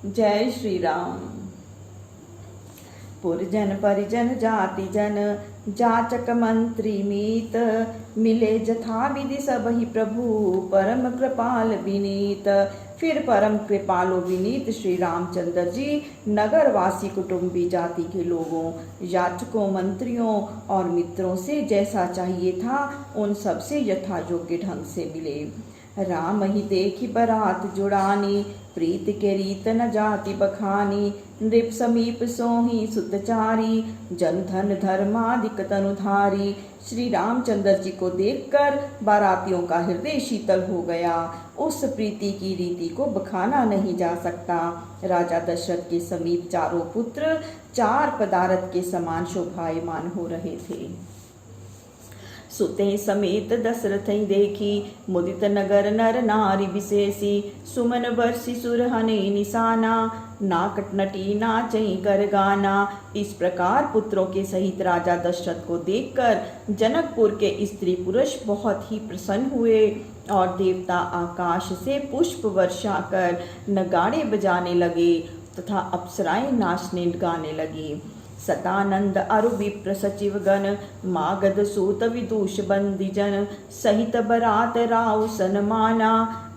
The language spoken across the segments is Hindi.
जय श्री राम। पुरजन परिजन जाति जन जाचक मंत्री मीत, मिले जथा विधि सब ही प्रभु परम कृपाल विनीत। फिर परम कृपालो विनीत श्री रामचंद्र जी नगरवासी कुटुंबी जाति के लोगों, याचकों, मंत्रियों और मित्रों से जैसा चाहिए था उन सब से यथा योग्य ढंग से मिले। राम ही देखी बरात जुड़ानी, प्रीत के रीत न जाति बखानी। नृप समीप सोही सुतचारी, जन धन धर्मादिक तनुधारी। श्री रामचंद्र जी को देखकर बारातियों का हृदय शीतल हो गया। उस प्रीति की रीति को बखाना नहीं जा सकता। राजा दशरथ के समीप चारों पुत्र चार पदार्थ के समान शोभायमान हो रहे थे। सुते समेत दशरथ देखी, मुदित नगर नर नारी विशेषी। सुमन बरसी सुरहने निशाना, नाकट नटी नाचई कर गाना। इस प्रकार पुत्रों के सहित राजा दशरथ को देखकर जनकपुर के स्त्री पुरुष बहुत ही प्रसन्न हुए और देवता आकाश से पुष्प वर्षा कर नगाड़े बजाने लगे तथा अप्सराएं नाचने गाने लगी। सतानंद अरु विप्र सचिव गण, मागध सूत विदूष बंदी जन। सहित बरात राव सनमाना,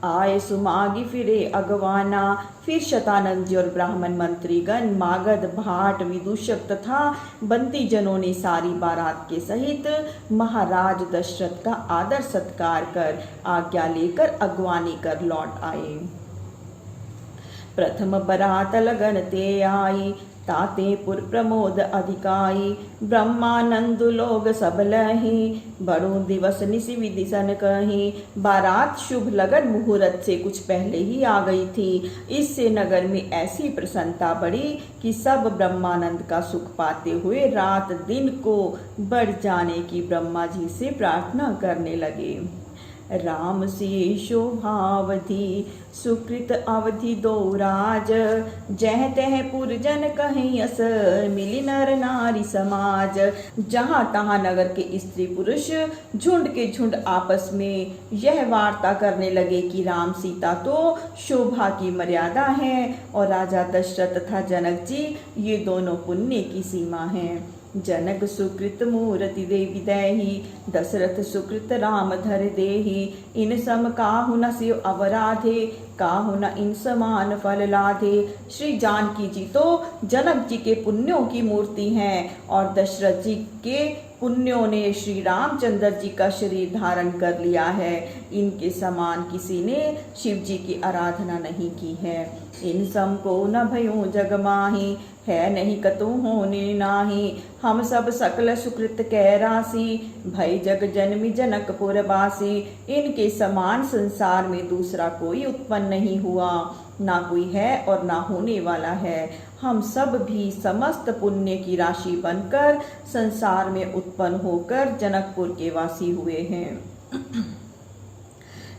आए सुमागी फिरे अगवाना। फिर शतानंद जी और ब्राह्मण मंत्रीगण, मागध, भाट, विदूषक तथा बंदी जनों ने सारी बारात के सहित महाराज दशरथ का आदर सत्कार कर आज्ञा लेकर अगवानी कर लौट आए। प्रथम बरात लगन ते आई, ताते पुर प्रमोद अधिकाई। ब्रह्मानंद लोग सब लही, बड़ो दिवस निशि विधि सन कही। बारात शुभ लगन मुहूर्त से कुछ पहले ही आ गई थी। इससे नगर में ऐसी प्रसन्नता बढ़ी कि सब ब्रह्मानंद का सुख पाते हुए रात दिन को बढ़ जाने की ब्रह्मा जी से प्रार्थना करने लगे। राम सी शोभावधि, सुकृत अवधि दो राज। जह तह पुरजन कहीं अस, मिली नर नारी समाज। जहाँ तहाँ नगर के स्त्री पुरुष झुंड के झुंड आपस में यह वार्ता करने लगे कि राम सीता तो शोभा की मर्यादा है और राजा दशरथ तथा जनक जी ये दोनों पुण्य की सीमा हैं। जनक सुकृत मूर्ति देवी देही, दशरथ सुकृत राम धर देही। इन सम काहु न सियो अवराधे, काहु न इन समान फल लाधे। श्री जानकी जी तो जनक जी के पुण्यों की मूर्ति हैं और दशरथ जी के पुण्यों ने श्री रामचंद्र जी का शरीर धारण कर लिया है। इनके समान किसी ने शिव जी की आराधना नहीं की है। इन सम को न भयो जग माही, है नहीं कतु होने नाही। हम सब सकल सुकृत कै राशि, भय जग जन्मी जनकपुर बासी। इनके समान संसार में दूसरा कोई उत्पन्न नहीं हुआ, ना कोई है और ना होने वाला है। हम सब भी समस्त पुण्य की राशि बनकर संसार में उत्पन्न होकर जनकपुर के वासी हुए हैं।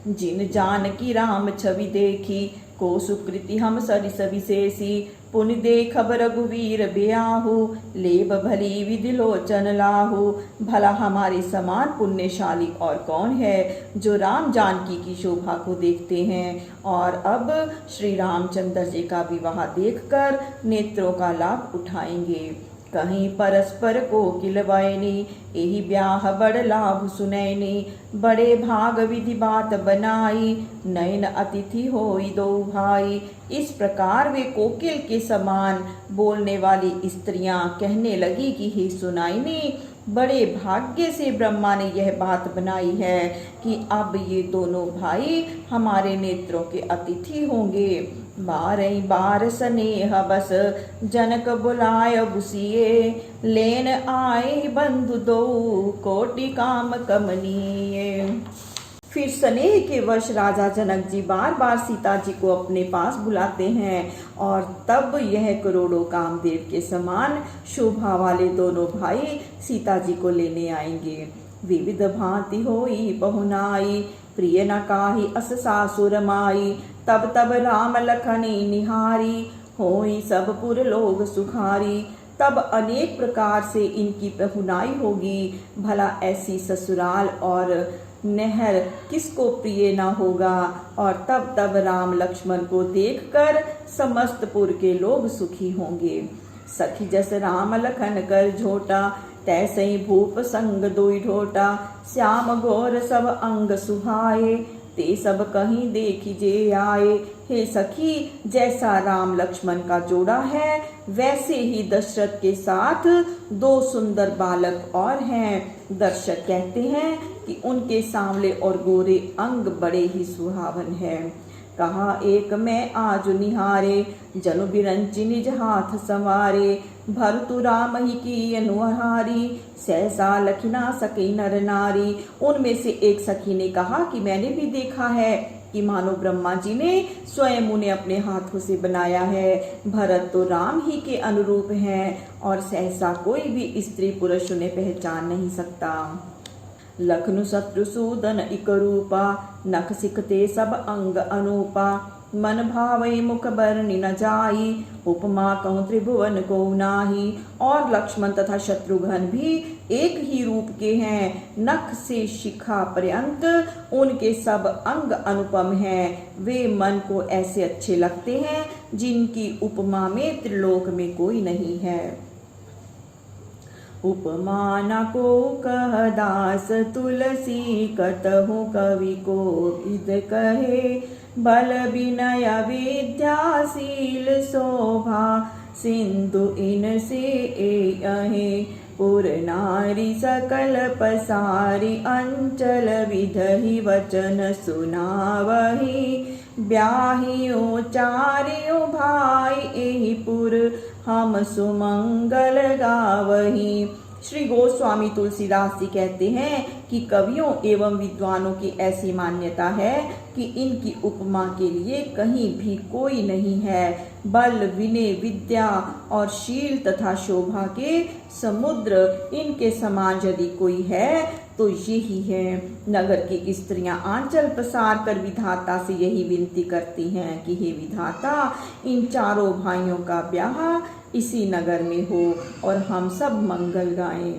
जिन जानकी राम छवि देखी, को सुकृति हम सरिस विशेषी। पुण्य देखब रघुवीर ब्याहु, लेब भली विधि लोचन लाहु। भला हमारे समान पुण्यशाली और कौन है जो राम जानकी की शोभा को देखते हैं और अब श्री रामचंद्र जी का विवाह देखकर नेत्रों का लाभ उठाएंगे। कहीं परस्पर कोकिल वायनी, यही ब्याह बड़ लाभ सुनैनी। बड़े भाग विधि बात बनाई, नयन अतिथि होई दो भाई। इस प्रकार वे कोकिल के समान बोलने वाली स्त्रियां कहने लगी कि हे सुनाइनी, बड़े भाग्य से ब्रह्मा ने यह बात बनाई है कि अब ये दोनों भाई हमारे नेत्रों के अतिथि होंगे। बारई बार स्नेह बस, जनक बुलाय बुसिए। लेन आए बंधु दो, कोटि काम कमनीय। फिर स्नेह के वश राजा जनक जी बार बार सीता जी को अपने पास बुलाते हैं और तब यह करोड़ों कामदेव के समान शोभा वाले दोनों भाई सीता जी को लेने आएंगे। विविध भांति होई बहुनाई, प्रिय न काही अस सासुर माई। तब तब राम लखनी निहारी, होई सब पुर लोग सुखारी। तब अनेक प्रकार से इनकी बहुनाई होगी। भला ऐसी ससुराल और नहर किसको प्रिय न होगा। और तब तब राम लक्ष्मण को देखकर समस्तपुर के लोग सुखी होंगे। सखी जस राम लखन कर झोटा, तैसे ही भूप संग दोई ढोटा। श्याम गोर सब अंग सुहाए, ते सब कहीं देखिजे आए। हे सखी, जैसा राम लक्ष्मण का जोड़ा है, वैसे ही दशरथ के साथ दो सुंदर बालक और हैं। दर्शक कहते हैं कि उनके सांवले और गोरे अंग बड़े ही सुहावन हैं। कहा एक मैं आज निहारे, जनु बिरंची निज हाथ संवारे। भरतु राम ही की अनुहारी, सहसा लखना सके नर नारी। उनमें से एक सखी ने कहा कि मैंने भी देखा है कि मानो ब्रह्मा जी ने स्वयं उन्हें अपने हाथों से बनाया है। भरत तो राम ही के अनुरूप हैं और सहसा कोई भी स्त्री पुरुष उन्हें पहचान नहीं सकता। लखनु शत्रुसूदन इक रूपा, नख सिखते सब अंग अनूपा। मन भावई मुख बरनि न जाई, उपमा कहूँ त्रिभुवन को नाही। और लक्ष्मण तथा शत्रुघ्न भी एक ही रूप के हैं। नख से शिखा पर्यंत उनके सब अंग अनुपम हैं। वे मन को ऐसे अच्छे लगते हैं जिनकी उपमा में त्रिलोक में कोई नहीं है। उपमा न को कह दास तुलसी, कतहु कवि को विद कहे। बल विनय विद्याशील शोभा, सिंधु इनसे अहे। पुर नारी सकल पसारी, अंचल विधहि वचन सुनावही। ब्याहियो चारियो भाई, एहि पुर हम सुमंगल गावही। श्री गोस्वामी तुलसीदास जी कहते हैं कि कवियों एवं विद्वानों की ऐसी मान्यता है कि इनकी उपमा के लिए कहीं भी कोई नहीं है। बल विनय विद्या और शील तथा शोभा के समुद्र इनके समान यदि कोई है तो यही है। नगर की स्त्रियां आंचल पसार कर विधाता से यही विनती करती हैं कि हे विधाता, इन चारों भाइयों का ब्याह इसी नगर में हो और हम सब मंगल गाएं।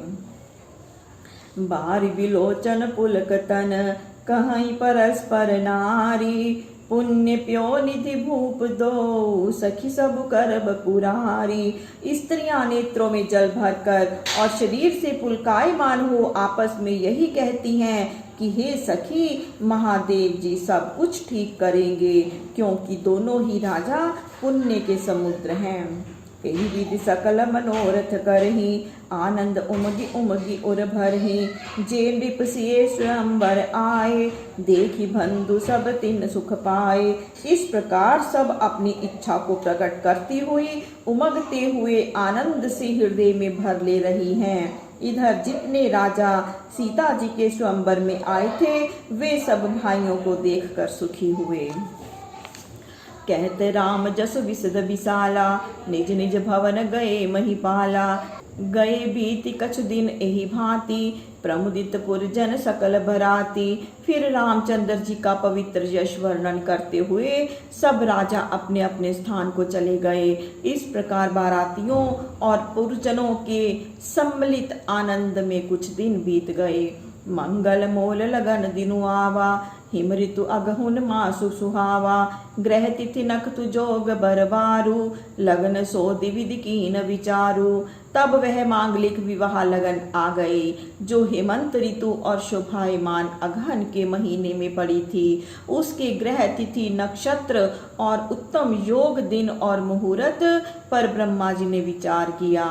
बारी बिलोचन पुलकतन, कहीं परस्पर नारी। पुण्य प्यो निधि भूप दो, सखी सब करब पुरारी। स्त्रियां नेत्रों में जल भरकर और शरीर से पुलकायमान हो आपस में यही कहती हैं कि हे सखी, महादेव जी सब कुछ ठीक करेंगे, क्योंकि दोनों ही राजा पुण्य के समुद्र हैं। कई विधि सकल मनोरथ करही, आनंद उमगी उमगी उर भरही। जे नृप सिए स्वयंवर आए, देखी बंधु सब तिन सुख पाए। इस प्रकार सब अपनी इच्छा को प्रकट करती हुई उमगते हुए आनंद से हृदय में भर ले रही हैं। इधर जितने राजा सीता जी के स्वयंवर में आए थे, वे सब भाइयों को देखकर सुखी हुए। कहते राम जस विशद विशाला, निज निज भवन गए महिपाला। गए बीती कछु दिन एहि भांति, प्रमुदित पुर जन सकल भराती। फिर रामचंद्र जी का पवित्र यश वर्णन करते हुए सब राजा अपने अपने स्थान को चले गए। इस प्रकार बारातियों और पुरजनों के सम्मिलित आनंद में कुछ दिन बीत गए। मंगल मोल लगन दिनु आवा, हिम ऋतु अगहुन मासु सुहावा। ग्रह तिथि नखतु जोग बरबारू, लगन सोधि विधि कीन विचारू। तब वह मांगलिक विवाह लगन आ गई, जो हेमंत ऋतु और शोभायमान अगहन के महीने में पड़ी थी। उसके ग्रह तिथि नक्षत्र और उत्तम योग दिन और मुहूर्त पर ब्रह्मा जी ने विचार किया।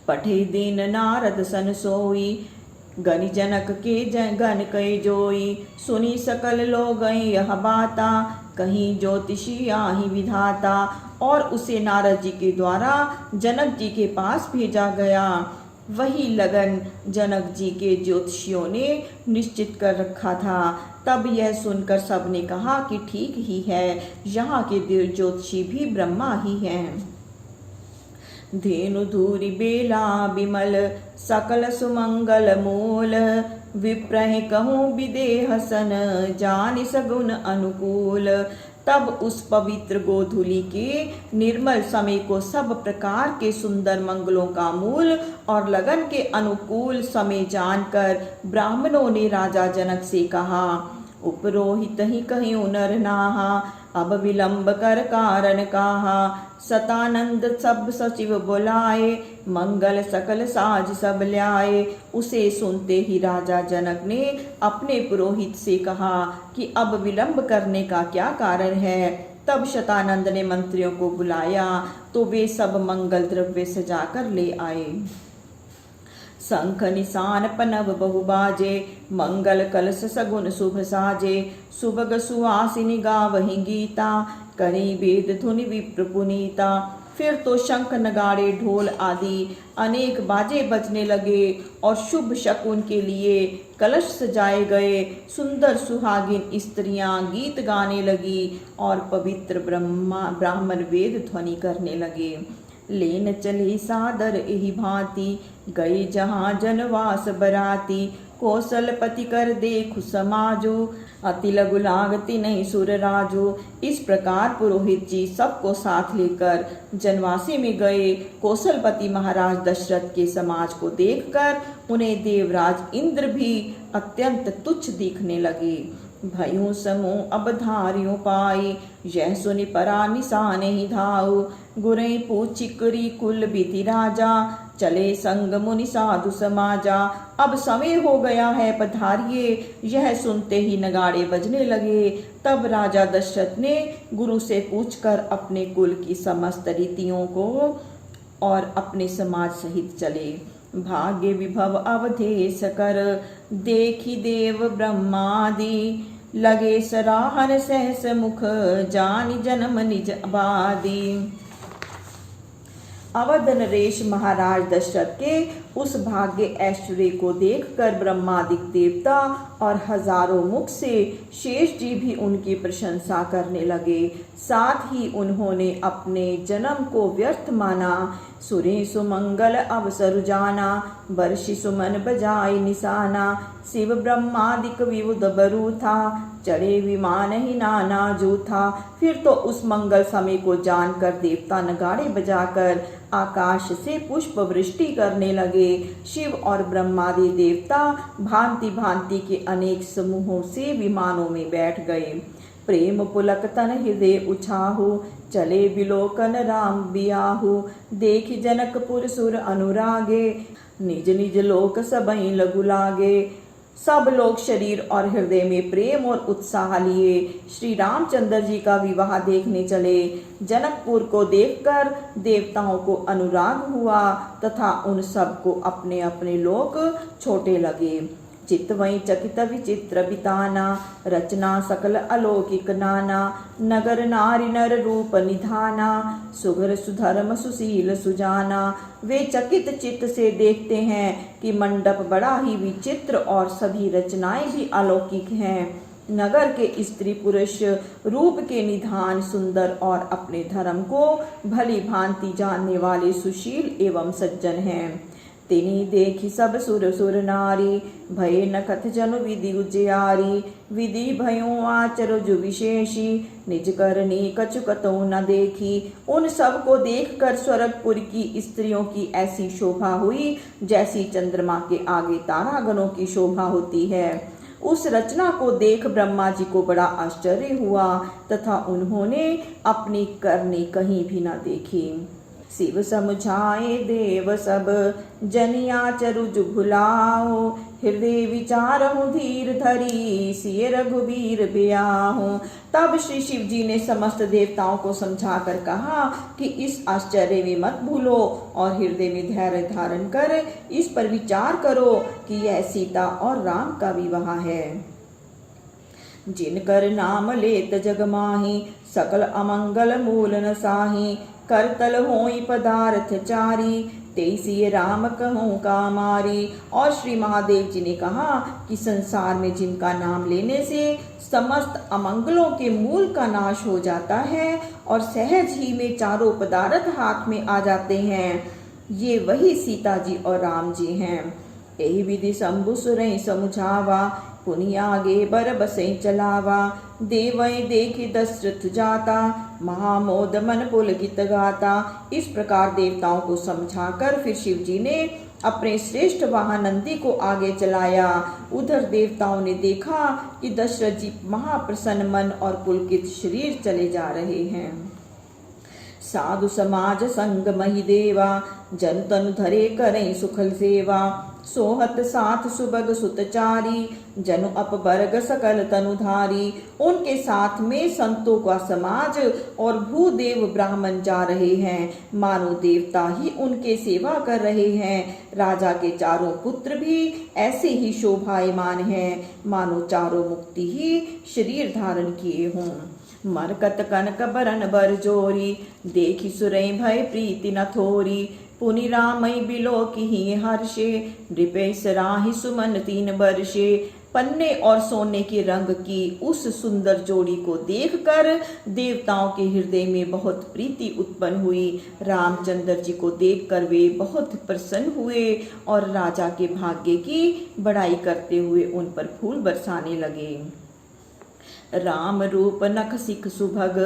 पठे दिन नारद सन सोई, गनि जनक के गण कई जोई। सुनी सकल लोग यह बाता, कहीं ज्योतिषी आही विधाता। और उसे नारद जी के द्वारा जनक जी के पास भेजा गया। वही लगन जनक जी के ज्योतिषियों ने निश्चित कर रखा था। तब यह सुनकर सबने कहा कि ठीक ही है, यहाँ के ज्योतिषी भी ब्रह्मा ही हैं। धेनु धूरि बेला बिमल, सकल सुमंगल मूल। विप्रह कहूँ विदेह सन, जानि सगुन अनुकूल। तब उस पवित्र गोधूलि के निर्मल समय को सब प्रकार के सुंदर मंगलों का मूल और लगन के अनुकूल समय जानकर ब्राह्मणों ने राजा जनक से कहा, उपरोहित ही कहीं नर नाहा, अब विलंब कर कारण कहा। सतानंद सब सचिव बुलाए, मंगल सकल साज सब ल्याए। उसे सुनते ही राजा जनक ने अपने पुरोहित से कहा कि अब विलंब करने का क्या कारण है। तब शतानंद ने मंत्रियों को बुलाया तो वे सब मंगल द्रव्य सजा कर ले आए। शंख निशान पनव बहु बाजे, मंगल कलश सगुन शुभ साजे। सुभग सुहासिनी गावहि गीता, करी वेद धुनि विप्र पुनीता। फिर तो शंख नगाड़े ढोल आदि अनेक बाजे बजने लगे और शुभ शकुन के लिए कलश सजाए गए। सुंदर सुहागिन स्त्रियां गीत गाने लगी और पवित्र ब्राह्मण वेद ध्वनि करने लगे। लेन चले सादर एहि भांति, गए जहाँ जनवास बराती। कौशलपति कर देखु समाजो, अति लघु लागति नहीं सुर राजो। इस प्रकार पुरोहित जी सबको साथ लेकर जनवासी में गए। कौशलपति महाराज दशरथ के समाज को देखकर उन्हें देवराज इंद्र भी अत्यंत तुच्छ दिखने लगे। भयों समूह अब धारियों पाई, यह सुनि परा निशाने ही धाऊ। गुरई पूछी करी कुल विधि राजा, चले संग मुनि साधु समाजा। अब समय हो गया है पधारिये, यह सुनते ही नगाड़े बजने लगे। तब राजा दशरथ ने गुरु से पूछकर अपने कुल की समस्त रीतियों को और अपने समाज सहित चले। भाग्य विभव अवधेश कर, देखी देव ब्रह्मादि। लगे सराहन सहस मुख, जानि जन्म निज आबादी। अवध नरेश महाराज दशरथ के उस भाग्य ऐश्वर्य को देखकर ब्रह्मादिक देवता और हजारों मुख से शेष जी भी उनकी प्रशंसा करने लगे। साथ ही उन्होंने अपने जन्म को व्यर्थ माना। सुरे सुमंगल अवसर जाना, बर्षि सुमन बजाय निशाना। शिव ब्रह्मादिक विबुध बरु था, चढ़े विमान ही नाना जो था। फिर तो उस मंगल समय को जानकर देवता नगाड़े बजाकर आकाश से पुष्प वृष्टि करने लगे। शिव और ब्रह्मादि देवता भांति भांति के अनेक समूहों से विमानों में बैठ गए। प्रेम पुलक तन हृदय उछाहु, चले बिलोकन राम बियाहु। देखि जनकपुर सुर अनुरागे, निज निज लोक सबहि लघु लागे। सब लोग शरीर और हृदय में प्रेम और उत्साह लिए श्री रामचंद्र जी का विवाह देखने चले। जनकपुर को देखकर देवताओं को अनुराग हुआ तथा उन सब को अपने अपने लोक छोटे लगे। चित्तवई चकित विचित्र बिताना, रचना सकल अलौकिक नाना। नगर नारी नर रूप निधाना, सुघर सुधर्म सुशील सुजाना। वे चकित चित्त से देखते हैं कि मंडप बड़ा ही विचित्र और सभी रचनाएं भी अलौकिक हैं। नगर के स्त्री पुरुष रूप के निधान सुंदर और अपने धर्म को भली भांति जानने वाले सुशील एवं सज्जन हैं। तिनी देखी सब सुर सुर नारी, भय न कथ जनु विधि उजियारी। विधि भयों आचर जो विशेषी, निज करनी कछु कतौ न देखी। उन सब को देखकर स्वर्गपुर की स्त्रियों की ऐसी शोभा हुई जैसी चंद्रमा के आगे तारागणों की शोभा होती है। उस रचना को देख ब्रह्मा जी को बड़ा आश्चर्य हुआ तथा उन्होंने अपनी करनी कहीं भी न देखी। शिव समुझाए देव सब, जनिया चरुज भुलाओ। हृदय विचारहु धीर धरी, सिय रघुवीर ब्याहो। तब श्री शिव जी ने समस्त देवताओं को समझाकर कहा कि इस आश्चर्य में मत भूलो और हृदय में धैर्य धारण कर इस पर विचार करो कि यह सीता और राम का विवाह है। जिनकर नाम लेत जग माही, सकल अमंगल मूल न साही। करतल होई पदार्थ चारी, तेसी राम कहूँ कामारी। और श्री महादेव जी ने कहा कि संसार में जिनका नाम लेने से समस्त अमंगलों के मूल का नाश हो जाता है और सहज ही में चारों पदार्थ हाथ में आ जाते हैं, ये वही सीता जी और राम जी हैं। यही विधि शंभु सुरई समुझावा, पुनि आगे बर बसे चलावा। देवै देखि दशरथ जाता, महामोद मन पुलकित गाता। इस प्रकार देवताओं को समझाकर फिर शिव जी ने अपने श्रेष्ठ वाहन नंदी को आगे चलाया। उधर देवताओं ने देखा कि दशरथ जी महाप्रसन्न मन और पुलकित शरीर चले जा रहे हैं। साधु समाज संग मही देवा, जन तनु धरे करें सुखल सेवा। सोहत साथ सुबग सुतचारी, जनु अपवर्ग सकल तनुधारी। उनके साथ में संतों का समाज और भूदेव ब्राह्मण जा रहे हैं, मानो देवता ही उनके सेवा कर रहे हैं। राजा के चारों पुत्र भी ऐसे ही शोभायमान हैं, मानो चारों मुक्ति ही शरीर धारण किए हों। मरकत कनक बरन बर जोरी, देखी सुरई भय प्रीति न थोरी। पुनि रामई बिलो की हर्षे, नृपे सराहि सुमन 3 वर्षे। पन्ने और सोने के रंग की उस सुंदर जोड़ी को देखकर देवताओं के हृदय में बहुत प्रीति उत्पन्न हुई। रामचंद्र जी को देखकर वे बहुत प्रसन्न हुए और राजा के भाग्य की बड़ाई करते हुए उन पर फूल बरसाने लगे। राम रूप नख सिख सुभग,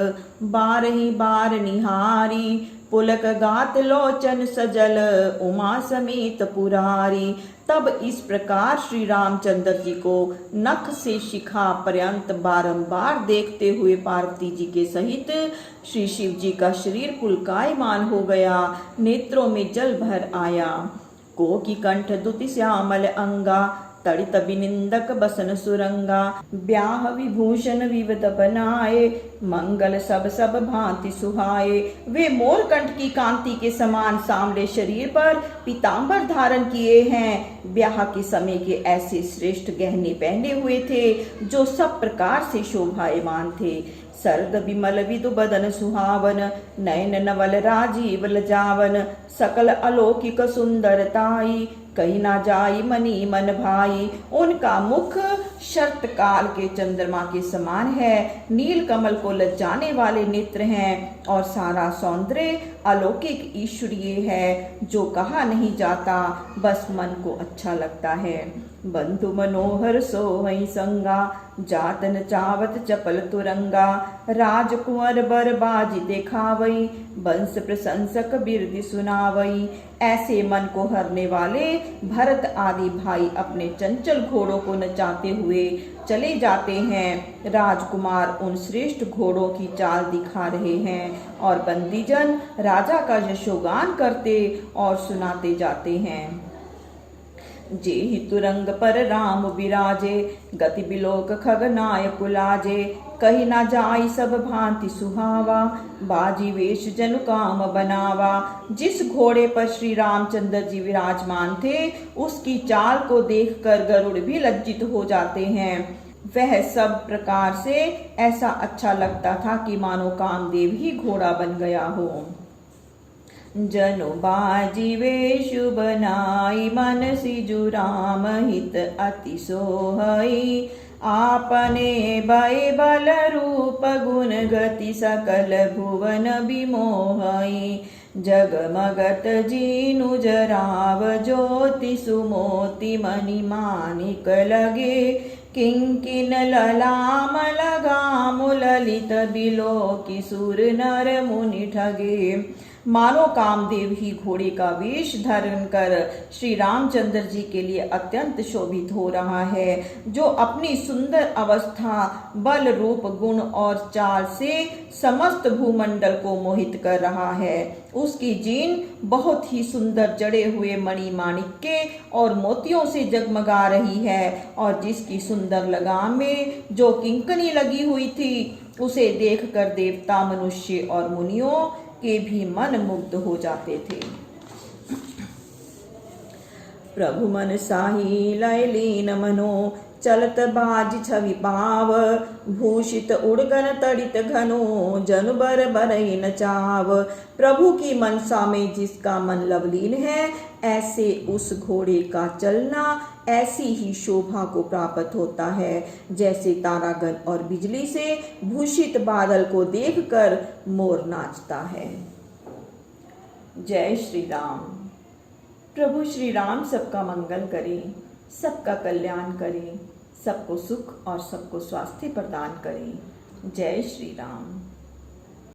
बारही बार निहारी। पुलक गात लोचन सजल, उमा समेत पुरारी। तब इस प्रकार श्री रामचंद्र जी को नख से शिखा पर्यंत बारंबार देखते हुए पार्वती जी के सहित श्री शिव जी का शरीर पुलकायमान हो गया, नेत्रों में जल भर आया। कोकी कंठ दुति श्यामल अंगा, तड़ित बिनिंदक बसन सुरंगा। ब्याह विभूषण विविध बनाए, मंगल सब सब भांति सुहाए। वे मोरकंठ की कांति के समान सांवले शरीर पर पीतांबर धारण किए हैं। ब्याह के समय के ऐसे श्रेष्ठ गहने पहने हुए थे जो सब प्रकार से शोभायमान थे। सरद विमल विदु बदन सुहावन, नयन नवल राजीव लजावन। सकल अलौकिक सुंदरताई, कहीं ना जाई मनी मन भाई। उनका मुख शरत काल के चंद्रमा के समान है, नील कमल को लज्जाने वाले नेत्र हैं और सारा सौंदर्य अलौकिक ईश्वरीय है, जो कहा नहीं जाता, बस मन को अच्छा लगता है। बंधु मनोहर सोहई संगा, जातन चावत चपल तुरंगा। राजकुंवर बर बाजी देखावई, वंश प्रशंसक बिरदि सुनावई। ऐसे मन को हरने वाले भरत आदि भाई अपने चंचल घोड़ों को नचाते हुए चले जाते हैं। राजकुमार उन श्रेष्ठ घोड़ों की चाल दिखा रहे हैं और बंदीजन राजा का यशोगान करते और सुनाते जाते हैं। जेहि तुरंग पर राम विराजे, गति बिलोक खगनाय कुलाजे। कही ना जाई सब भांति सुहावा, बाजी वेश जनु काम बनावा। जिस घोड़े पर श्री रामचंद्र जी विराजमान थे, उसकी चाल को देखकर गरुड़ भी लज्जित हो जाते हैं। वह सब प्रकार से ऐसा अच्छा लगता था कि मानो कामदेव ही घोड़ा बन गया हो। जनु बाजी वेशु बनाई, मन सिजु राम हित अति सोहई। आपने भय बल रूप गुण गति, सकल भुवन विमोहई। जगमगत जीनु जराव, ज्योति सुमोति मणि मानिक लगे। किंकिन ललाम लगाम, ललित बिलोकी सुर नर मुनि ठगे। मानो कामदेव ही घोड़े का वेश धारण कर श्री रामचंद्र जी के लिए अत्यंत शोभित हो रहा है, जो अपनी सुंदर अवस्था, बल रूप, गुण और चाल से समस्त भूमंडल को मोहित कर रहा है। उसकी जीन बहुत ही सुंदर जड़े हुए मणि माणिक्य और मोतियों से जगमगा रही है, और जिसकी सुंदर लगाम में जो किंकनी लगी हुई थी, उसे देखकर देवता, मनुष्य और मुनियों के भी मन मुग्ध हो जाते थे। प्रभु मन साही लय लीन मनो, चलत बाज छवि पाव। भूषित उड़गन तड़ित घनो, जनु बर बरई न चाव। प्रभु की मनसा में जिसका मन लवलीन है, ऐसे उस घोड़े का चलना ऐसी ही शोभा को प्राप्त होता है, जैसे तारागण और बिजली से भूषित बादल को देखकर मोर नाचता है। जय श्री राम। प्रभु श्री राम सबका मंगल करें, सबका कल्याण करें, सबको सुख और सबको स्वास्थ्य प्रदान करें। जय श्री राम।